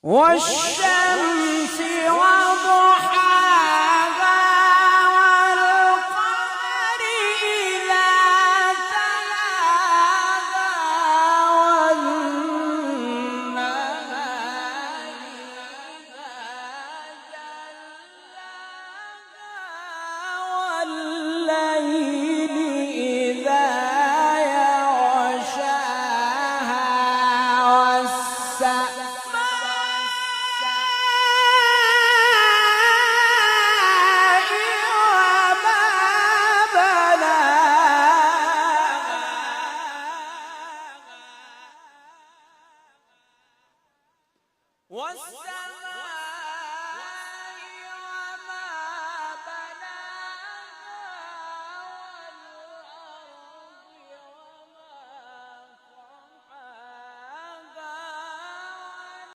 والشمس وضحاها والقمر إذا تلاها والنهار إذا جلاها والليل إذا يغشاها والسماء